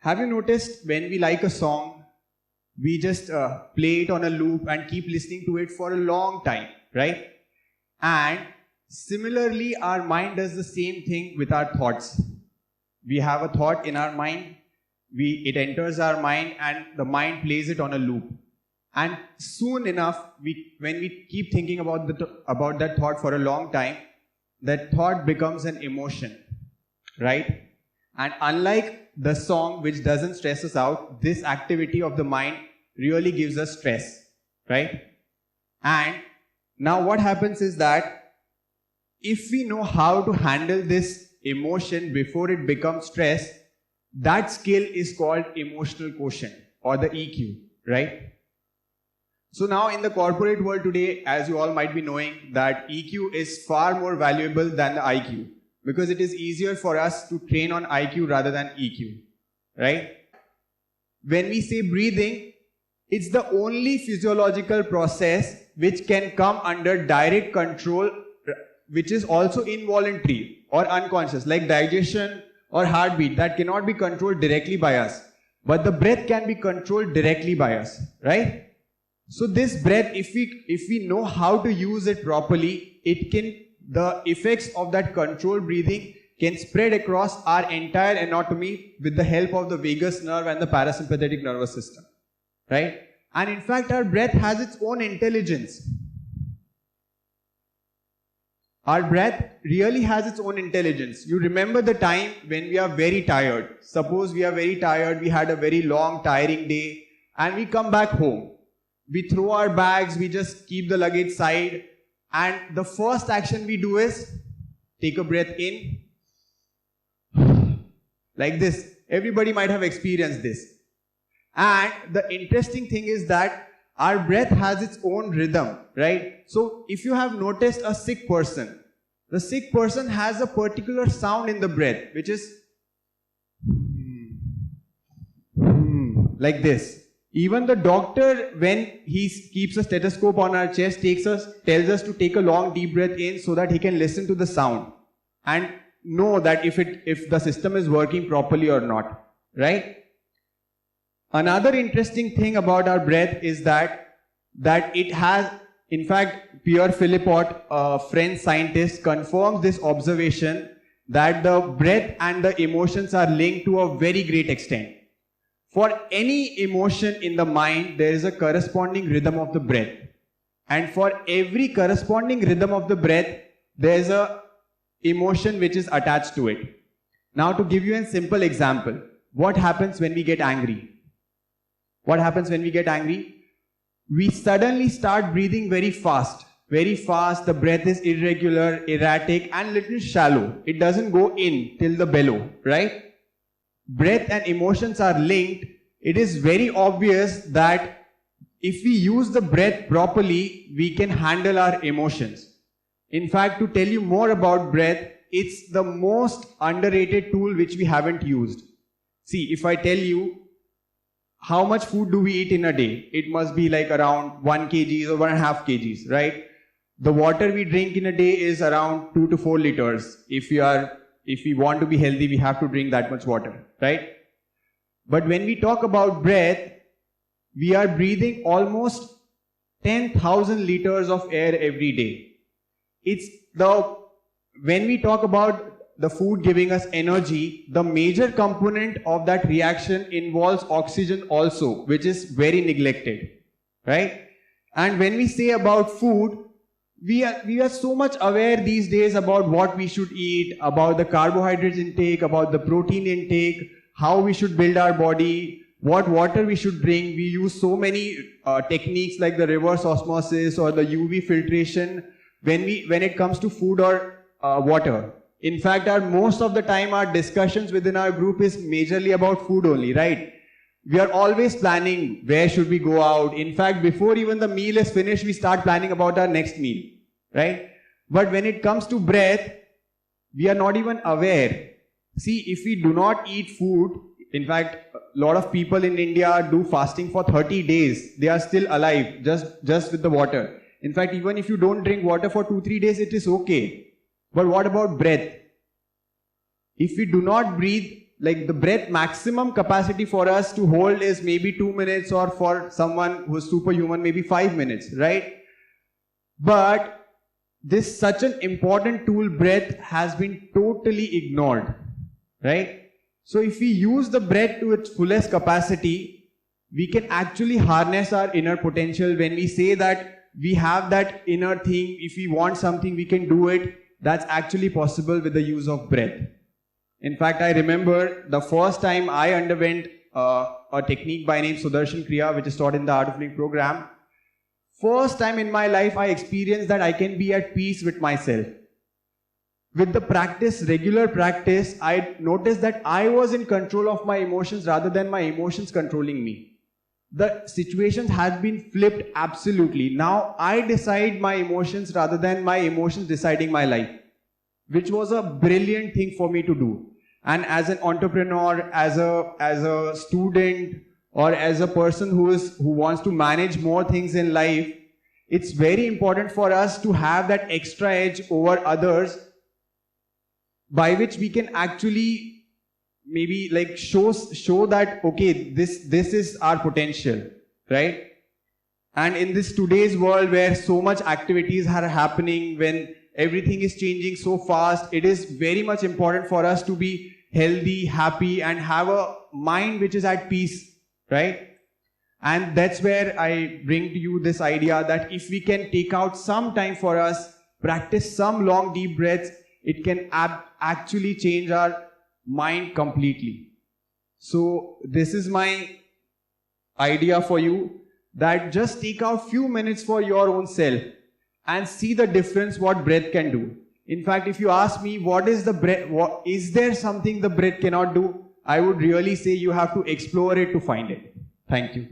Have you noticed when we like a song, we just play it on a loop and keep listening to it for a long time, right? And similarly, our mind does the same thing with our thoughts. We have a thought in our mind, it enters our mind, and the mind plays it on a loop. And soon enough, when we keep thinking about that thought for a long time, that thought becomes an emotion, right? And unlike the song, which doesn't stress us out, this activity of the mind really gives us stress, right? And now what happens is that if we know how to handle this emotion before it becomes stress, that skill is called emotional quotient, or the EQ, right? So now in the corporate world today, as you all might be knowing, that EQ is far more valuable than the IQ, because it is easier for us to train on IQ rather than EQ, right? When we say breathing, it's the only physiological process which can come under direct control, which is also involuntary or unconscious, like digestion or heartbeat, that cannot be controlled directly by us. But the breath can be controlled directly by us, right? So this breath, if we know how to use it properly, the effects of that controlled breathing can spread across our entire anatomy with the help of the vagus nerve and the parasympathetic nervous system, right? And in fact, our breath has its own intelligence. Our breath really has its own intelligence. You remember the time when we are very tired. Suppose we are very tired, we had a very long, tiring day, and we come back home. We throw our bags, we just keep the luggage side, and the first action we do is take a breath in, like this. Everybody might have experienced this. And the interesting thing is that our breath has its own rhythm, right? So if you have noticed a sick person, the sick person has a particular sound in the breath, which is like this. Even the doctor, when he keeps a stethoscope on our chest, tells us to take a long deep breath in so that he can listen to the sound and know that if the system is working properly or not, right? Another interesting thing about our breath is that it has, in fact, Pierre Philippot, a French scientist, confirms this observation that the breath and the emotions are linked to a very great extent. For any emotion in the mind, there is a corresponding rhythm of the breath. And for every corresponding rhythm of the breath, there is a emotion which is attached to it. Now, to give you a simple example, what happens when we get angry? What happens when we get angry? We suddenly start breathing very fast. Very fast, the breath is irregular, erratic, and little shallow. It doesn't go in till the bellow, right? Breath and emotions are linked. It is very obvious that if we use the breath properly, we can handle our emotions. In fact, to tell you more about breath, it's the most underrated tool which we haven't used. See, if I tell you how much food do we eat in a day, it must be like around 1 kg or 1.5 kgs, right? The water we drink in a day is around 2 to 4 liters. If we want to be healthy, we have to drink that much water, right? But when we talk about breath, we are breathing almost 10,000 liters of air every day. When we talk about the food giving us energy, the major component of that reaction involves oxygen also, which is very neglected, right? And when we say about food, we are so much aware these days about what we should eat, about the carbohydrates intake, about the protein intake, how we should build our body, what water we should drink. We use so many techniques like the reverse osmosis or the UV filtration when it comes to food or water. In fact, most of the time our discussions within our group is majorly about food only, right? We are always planning where should we go out. In fact, before even the meal is finished, we start planning about our next meal, right? But when it comes to breath, we are not even aware. See, if we do not eat food, in fact, a lot of people in India do fasting for 30 days. They are still alive, just with the water. In fact, even if you don't drink water for 2-3 days, it is okay. But what about breath? If we do not breathe like the breath maximum capacity for us to hold is maybe 2 minutes, or for someone who's superhuman, maybe 5 minutes, right? But this such an important tool, breath, has been totally ignored, right? So if we use the breath to its fullest capacity, we can actually harness our inner potential. When we say that we have that inner thing, if we want something, we can do it. That's actually possible with the use of breath. In fact, I remember the first time I underwent a technique by name Sudarshan Kriya, which is taught in the Art of Living program. First time in my life, I experienced that I can be at peace with myself. With the practice, regular practice, I noticed that I was in control of my emotions rather than my emotions controlling me. The situations had been flipped absolutely. Now I decide my emotions rather than my emotions deciding my life, which was a brilliant thing for me to do. And as an entrepreneur, as a student, or as a person who wants to manage more things in life, it's very important for us to have that extra edge over others, by which we can actually maybe like show that, okay, this is our potential, right? And in this today's world where so much activities are happening, when everything is changing so fast, it is very much important for us to be healthy, happy, and have a mind which is at peace, right? And that's where I bring to you this idea that if we can take out some time for us, practice some long deep breaths, it can actually change our mind completely. So this is my idea for you, that just take out few minutes for your own self and see the difference what breath can do. In fact, if you ask me what is the breath, is there something the breath cannot do, I would really say you have to explore it to find it. Thank you.